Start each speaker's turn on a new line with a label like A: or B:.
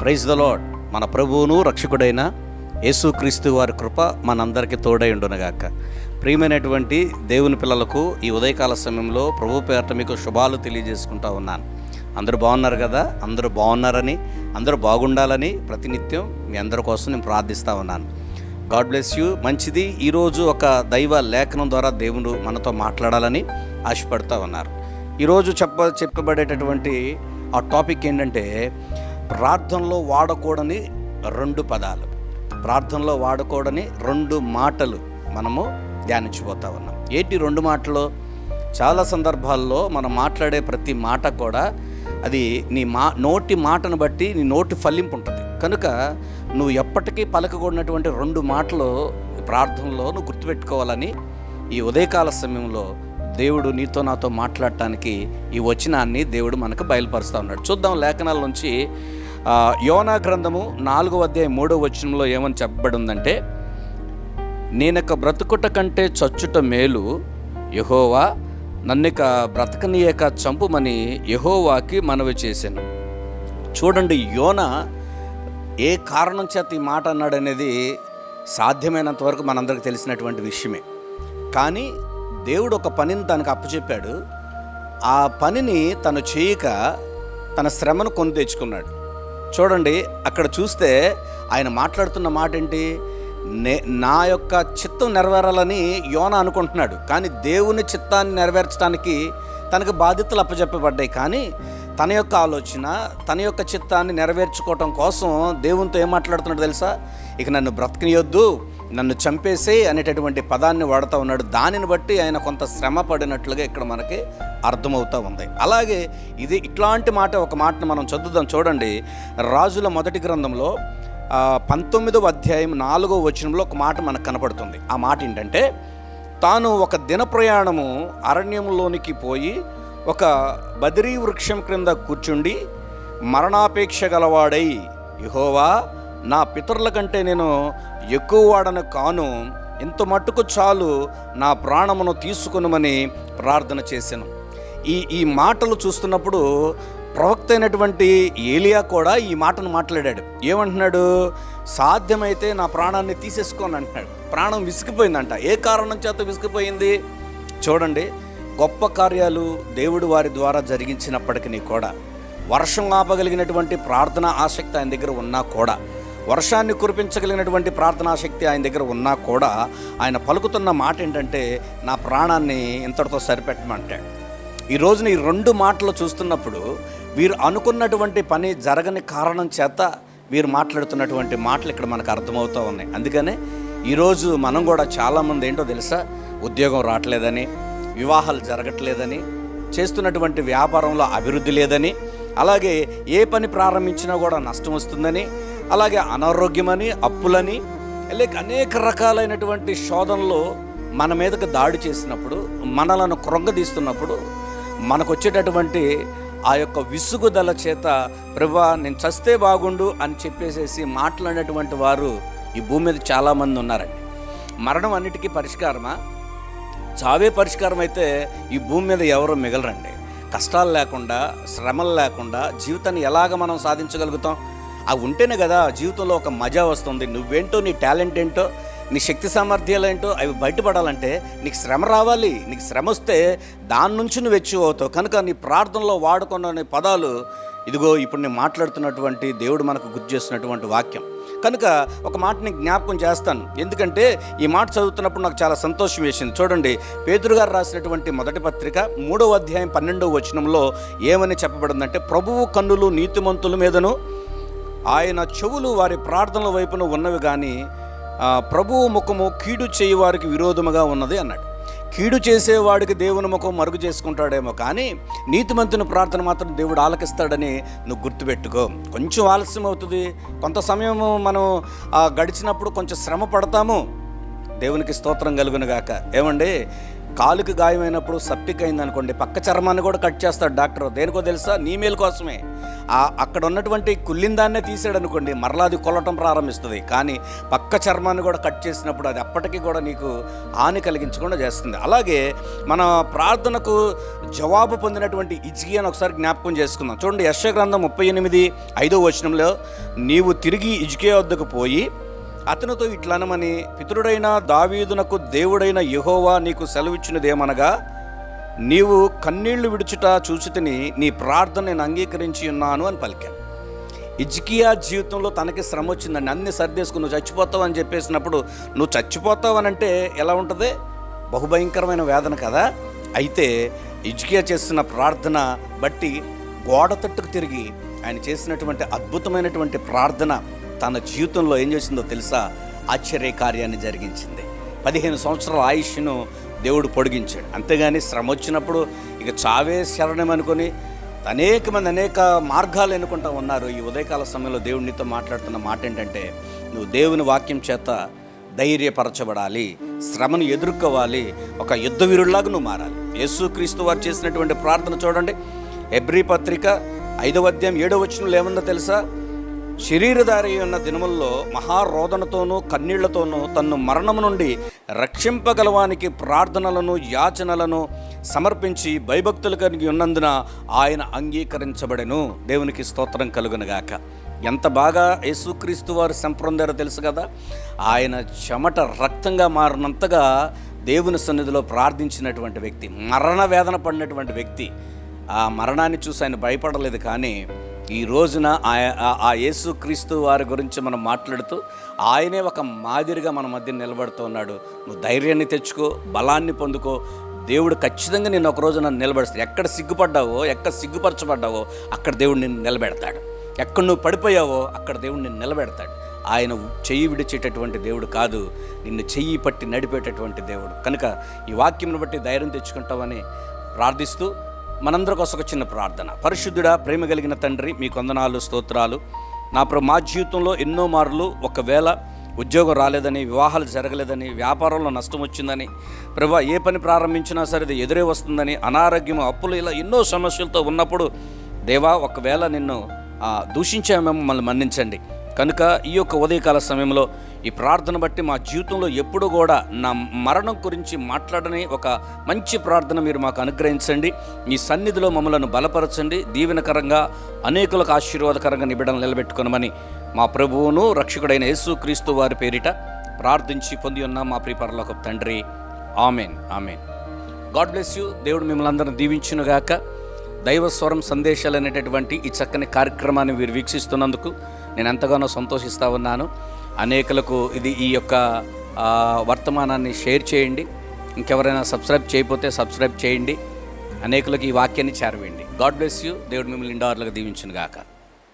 A: Praise the lord. మన ప్రభువును రక్షకుడైన యేసుక్రీస్తు వారి కృప మనందరికీ తోడై ఉండునుగాక. ప్రియమైనటువంటి దేవుని పిల్లలకు ఈ ఉదయకాల సమయంలో ప్రభు పేరట మీకు శుభాలు తెలియజేసుకుంటా ఉన్నాను. అందరూ బాగున్నారు కదా? అందరూ బాగున్నారని, అందరూ బాగుండాలని ప్రతినిత్యం మీ అందరి కోసం నేను ప్రార్థిస్తూ ఉన్నాను. God bless you. మంచిది. ఈరోజు ఒక దైవ లేఖనం ద్వారా దేవుడు మనతో మాట్లాడాలని ఆశపడుతూ ఉన్నారు. ఈరోజు చెప్పబడేటటువంటి ఆ టాపిక్ ఏంటంటే ప్రార్థనలో వాడకూడని రెండు పదాలు, ప్రార్థనలో వాడకూడని రెండు మాటలు మనము ధ్యానించిపోతా ఉన్నాం. ఏంటి రెండు మాటలు? చాలా సందర్భాల్లో మనం మాట్లాడే ప్రతి మాట కూడా అది నీ నోటి మాటను బట్టి నీ నోటి ఫలింపు ఉంటుంది. కనుక నువ్వు ఎప్పటికీ పలకకూడనటువంటి రెండు మాటలు ప్రార్థనలో నువ్వు గుర్తుపెట్టుకోవాలని ఈ ఉదయకాల సమయంలో దేవుడు నీతో నాతో మాట్లాడటానికి ఈ వచనాన్ని దేవుడు మనకు బయలుపరుస్తూ ఉన్నాడు. చూద్దాం లేఖనాల నుంచి. యోనా గ్రంథము 4వ అధ్యాయం 3వ వచనంలో ఏమని చెప్పబడి ఉందంటే, నేనొక బ్రతుకుట కంటే చచ్చుట మేలు, యెహోవా నన్నిక బ్రతకనీయక చంపుమని యెహోవాకి మనవి చేశాను. చూడండి, యోనా ఏ కారణం చేత ఈ మాట అన్నాడు అనేది సాధ్యమైనంత వరకు మనందరికి తెలిసినటువంటి విషయమే. కానీ దేవుడు ఒక పనిని తనకు అప్పచెప్పాడు. ఆ పనిని తను చేయక తన శ్రమను కొని తెచ్చుకున్నాడు. చూడండి, అక్కడ చూస్తే ఆయన మాట్లాడుతున్న మాట ఏంటి? నా యొక్క చిత్తం నెరవేరాలని యోనా అనుకుంటున్నాడు, కానీ దేవుని చిత్తాన్ని నెరవేర్చడానికి తనకు బాధ్యతలు అప్పచెప్పబడ్డాయి. కానీ తన యొక్క ఆలోచన, తన యొక్క చిత్తాన్ని నెరవేర్చుకోవటం కోసం దేవునితో ఏం మాట్లాడుతున్నాడు తెలుసా? ఇక నన్ను బ్రతకనియొద్దు, నన్ను చంపేసే అనేటటువంటి పదాన్ని వాడుతూ ఉన్నాడు. దానిని బట్టి ఆయన కొంత శ్రమ పడినట్లుగా ఇక్కడ మనకి అర్థమవుతూ ఉంది. అలాగే ఇది ఇట్లాంటి మాట, ఒక మాటను మనం చదువుదాం. చూడండి, రాజుల మొదటి గ్రంథంలో 19వ అధ్యాయం 4వ వచనంలో ఒక మాట మనకు కనపడుతుంది. ఆ మాట ఏంటంటే, తాను ఒక దిన ప్రయాణము అరణ్యంలోనికి పోయి ఒక బదిరీ వృక్షం క్రింద కూర్చుండి మరణాపేక్ష గలవాడై, యెహోవా నా పితరుల కంటే నేను ఎక్కువ వాడను కాను, ఇంత మట్టుకు చాలు, నా ప్రాణమును తీసుకొనుమని ప్రార్థన చేశాను. ఈ మాటలు చూస్తున్నప్పుడు ప్రవక్త అయినటువంటి ఏలియా కూడా ఈ మాటను మాట్లాడాడు. ఏమంటున్నాడు? సాధ్యమైతే నా ప్రాణాన్ని తీసేసుకోని అంటున్నాడు. ప్రాణం విసిగిపోయిందంట. ఏ కారణం చేత విసిగిపోయింది? చూడండి, గొప్ప కార్యాలు దేవుడు వారి ద్వారా జరిగించినప్పటికీ కూడా, వర్షం ఆపగలిగినటువంటి ప్రార్థనా ఆసక్తి ఆయన దగ్గర ఉన్నా కూడా, వర్షాన్ని కురిపించగలిగినటువంటి ప్రార్థనాశక్తి ఆయన దగ్గర ఉన్నా కూడా, ఆయన పలుకుతున్న మాట ఏంటంటే, నా ప్రాణాన్ని ఇంతటితో సరిపెట్టమంటాడు. ఈ రోజున ఈ రెండు మాటలు చూస్తున్నప్పుడు వీరు అనుకున్నటువంటి పని జరగని కారణం చేత వీరు మాట్లాడుతున్నటువంటి మాటలు ఇక్కడ మనకు అర్థమవుతూ ఉన్నాయి. అందుకనే ఈరోజు మనం కూడా చాలామంది ఏంటో తెలుసా, ఉద్యోగం రావట్లేదని, వివాహాలు జరగట్లేదని, చేస్తున్నటువంటి వ్యాపారంలో అభివృద్ధి లేదని, అలాగే ఏ పని ప్రారంభించినా కూడా నష్టం వస్తుందని, అలాగే అనారోగ్యమని, అప్పులని, లేక అనేక రకాలైనటువంటి శోధనలు మన మీదకు దాడి చేసినప్పుడు, మనలను కృంగదీస్తున్నప్పుడు, మనకు వచ్చేటటువంటి ఆ యొక్క విసుగుదల చేత, ప్రభువా నేను చస్తే బాగుండు అని చెప్పేసేసి మాట్లాడినటువంటి వారు ఈ భూమి మీద చాలామంది ఉన్నారండి. మరణం అన్నిటికీ పరిష్కారమా? చావే పరిష్కారం అయితే ఈ భూమి మీద ఎవరు మిగలరండి. కష్టాలు లేకుండా, శ్రమలు లేకుండా జీవితాన్ని ఎలాగ మనం సాధించగలుగుతాం? అవి ఉంటేనే కదా జీవితంలో ఒక మజా వస్తుంది. నువ్వేంటో, నీ టాలెంట్ ఏంటో, నీ శక్తి సామర్థ్యాలు ఏంటో అవి బయటపడాలంటే నీకు శ్రమ రావాలి. నీకు శ్రమ వస్తే దాని నుంచి నువ్వు అచీవ్ అవుతావు. కనుక నీ ప్రార్థనలో వాడుకున్న పదాలు ఇదిగో ఇప్పుడు నేను మాట్లాడుతున్నటువంటి దేవుడు మనకు గుర్తు చేస్తున్నటువంటి వాక్యం. కనుక ఒక మాటని జ్ఞాపకం చేస్తాను, ఎందుకంటే ఈ మాట చదువుతున్నప్పుడు నాకు చాలా సంతోషం వేసింది. చూడండి, పేతురు గారు రాసినటువంటి మొదటి పత్రిక 3వ అధ్యాయం 12వ వచనంలో ఏమని చెప్పబడిందంటే, ప్రభువు కన్నులు నీతిమంతుల మీదను, ఆయన చెవులు వారి ప్రార్థనల వైపున ఉన్నవి, కానీ ప్రభువు ముఖము కీడు చేయవారికి విరోధముగా ఉన్నది అన్నాడు. కీడు చేసేవాడికి దేవుని ముఖం మరుగు చేసుకుంటాడేమో, కానీ నీతిమంతుని ప్రార్థన మాత్రం దేవుడు ఆలకిస్తాడని నువ్వు గుర్తుపెట్టుకో. కొంచెం ఆలస్యం అవుతుంది, కొంత సమయము మనం గడిచినప్పుడు కొంచెం శ్రమ పడతాము. దేవునికి స్తోత్రం కలుగునుగాక. ఏమండి, కాలుకి గాయమైనప్పుడు సప్టిక్ అయింది అనుకోండి, పక్క చర్మాన్ని కూడా కట్ చేస్తాడు డాక్టర్. దేనికో తెలుసా? నీ మేలు కోసమే. అక్కడ ఉన్నటువంటి కుళ్ళిన దాన్నే తీసాడు అనుకోండి, మరలా అది కొల్లటం ప్రారంభిస్తుంది. కానీ పక్క చర్మాన్ని కూడా కట్ చేసినప్పుడు అది అప్పటికీ కూడా నీకు హాని కలిగించకుండా చేస్తుంది. అలాగే మన ప్రార్థనకు జవాబు పొందినటువంటి హిజ్కియాను ఒకసారి జ్ఞాపకం చేసుకుందాం. చూడండి, యెషయా గ్రంథం 38:5 వచనంలో, నీవు తిరిగి హిజ్కియా వద్దకు పోయి అతనితో ఇట్లనమని, పితరుడైన దావీదునకు దేవుడైన యెహోవా నీకు సెలవిచ్చినదేమనగా, నీవు కన్నీళ్లు విడుచుట చూచితిని, నీ ప్రార్థన నేను అంగీకరించి ఉన్నాను అని పలికాను. హిజ్కియా జీవితంలో తనకి శ్రమ వచ్చిందండి. అన్ని సర్దేసుకుని నువ్వు చచ్చిపోతావు అని చెప్పేసినప్పుడు, నువ్వు చచ్చిపోతావు అని అంటే ఎలా ఉంటుంది? బహుభయంకరమైన వేదన కదా. అయితే హిజ్కియా చేసిన ప్రార్థన బట్టి గోడ తట్టుకు తిరిగి ఆయన చేసినటువంటి అద్భుతమైనటువంటి ప్రార్థన తన జీవితంలో ఏం చేసిందో తెలుసా? ఆశ్చర్యకార్యాన్ని జరిగించింది. 15 సంవత్సరాల ఆయుష్ను దేవుడు పొడిగించాడు. అంతేగాని శ్రమ వచ్చినప్పుడు ఇక చావే శరణం అనుకొని అనేక మార్గాలు ఎన్నుకుంటూ ఉన్నారు. ఈ ఉదయకాల సమయంలో దేవుడు నీతో మాట్లాడుతున్న మాట ఏంటంటే, నువ్వు దేవుని వాక్యం చేత ధైర్యపరచబడాలి, శ్రమను ఎదుర్కోవాలి, ఒక యుద్ధ వీరుల్లాగా నువ్వు మారాలి. యేసుక్రీస్తు వారు చేసినటువంటి ప్రార్థన చూడండి. హెబ్రీ పత్రిక 5వ అధ్యాయం 7వ వచనంలో ఏముందో తెలుసా? శరీరధారి ఉన్న దినముల్లో మహారోదనతోనూ కన్నీళ్లతోనూ తన్ను మరణము నుండి రక్షింపగలవానికి ప్రార్థనలను యాచనలను సమర్పించి భయభక్తులు కలిగి ఉన్నందున ఆయన అంగీకరించబడెను. దేవునికి స్తోత్రం కలుగునుగాక. ఎంత బాగా యేసుక్రీస్తు వారు సంప్రొందారో తెలుసు కదా. ఆయన చెమట రక్తంగా మారినంతగా దేవుని సన్నిధిలో ప్రార్థించినటువంటి వ్యక్తి, మరణ వేదన పడినటువంటి వ్యక్తి. ఆ మరణాన్ని చూసి ఆయన భయపడలేదు. కానీ ఈ రోజున ఆ యేసుక్రీస్తు వారి గురించి మనం మాట్లాడుతూ ఆయనే ఒక మాదిరిగా మన మధ్య నిలబడుతూ ఉన్నాడు. నువ్వు ధైర్యాన్ని తెచ్చుకో, బలాన్ని పొందుకో. దేవుడు ఖచ్చితంగా నేను ఒక రోజు నన్ను నిలబెడతాడు. ఎక్కడ సిగ్గుపడ్డావో, ఎక్కడ సిగ్గుపరచబడ్డావో అక్కడ దేవుడు నిన్ను నిలబెడతాడు. ఎక్కడ నువ్వు పడిపోయావో అక్కడ దేవుడు నిన్ను నిలబెడతాడు. ఆయన చెయ్యి విడిచేటటువంటి దేవుడు కాదు, నిన్ను చెయ్యి పట్టి నడిపేటటువంటి దేవుడు. కనుక ఈ వాక్యంను బట్టి ధైర్యం తెచ్చుకుంటామని ప్రార్థిస్తూ మనందరి కోసం ఒక చిన్న ప్రార్థన. పరిశుద్ధుడా, ప్రేమ కలిగిన తండ్రి, మీ వందనాలు, స్తోత్రాలు. మా జీవితంలో ఎన్నో మార్లు ఒకవేళ ఉద్యోగం రాలేదని, వివాహాలు జరగలేదని, వ్యాపారంలో నష్టం వచ్చిందని, ప్రభా ఏ పని ప్రారంభించినా సరే అది ఎదురే వస్తుందని, అనారోగ్యం, అప్పులు, ఇలా ఎన్నో సమస్యలతో ఉన్నప్పుడు దేవా ఒకవేళ నిన్ను దూషించామేమో, మమ్మల్ని మన్నించండి. కనుక ఈ యొక్క ఉదయకాల సమయంలో ఈ ప్రార్థన బట్టి మా జీవితంలో ఎప్పుడు కూడా నా మరణం గురించి మాట్లాడని ఒక మంచి ప్రార్థన మీరు మాకు అనుగ్రహించండి. మీ సన్నిధిలో మమ్మలను బలపరచండి. దీవెనకరంగా అనేకులకు ఆశీర్వాదకరంగా నిబిడలు నిలబెట్టుకోనమని మా ప్రభువును రక్షకుడైన యేసుక్రీస్తు వారి పేరిట ప్రార్థించి పొంది ఉన్నాం మా ప్రియ పరలోకపు తండ్రి. Amen, amen. God bless you. దేవుడు మిమ్మల్ని అందరిని దీవించునుగాక. దైవస్వరం సందేశాలు అనేటటువంటి ఈ చక్కని కార్యక్రమాన్ని మీరు వీక్షిస్తున్నందుకు నేను ఎంతగానో సంతోషిస్తూ ఉన్నాను. అనేకులకు ఈ యొక్క వర్తమానాన్ని షేర్ చేయండి. ఇంకెవరైనా సబ్స్క్రైబ్ చేయకపోతే సబ్స్క్రైబ్ చేయండి. అనేకులకు ఈ వాక్యాన్ని చేరవేయండి. God bless you. దేవుడు మిమ్మల్ని ఇండోర్లుగా దీవించునుగాక.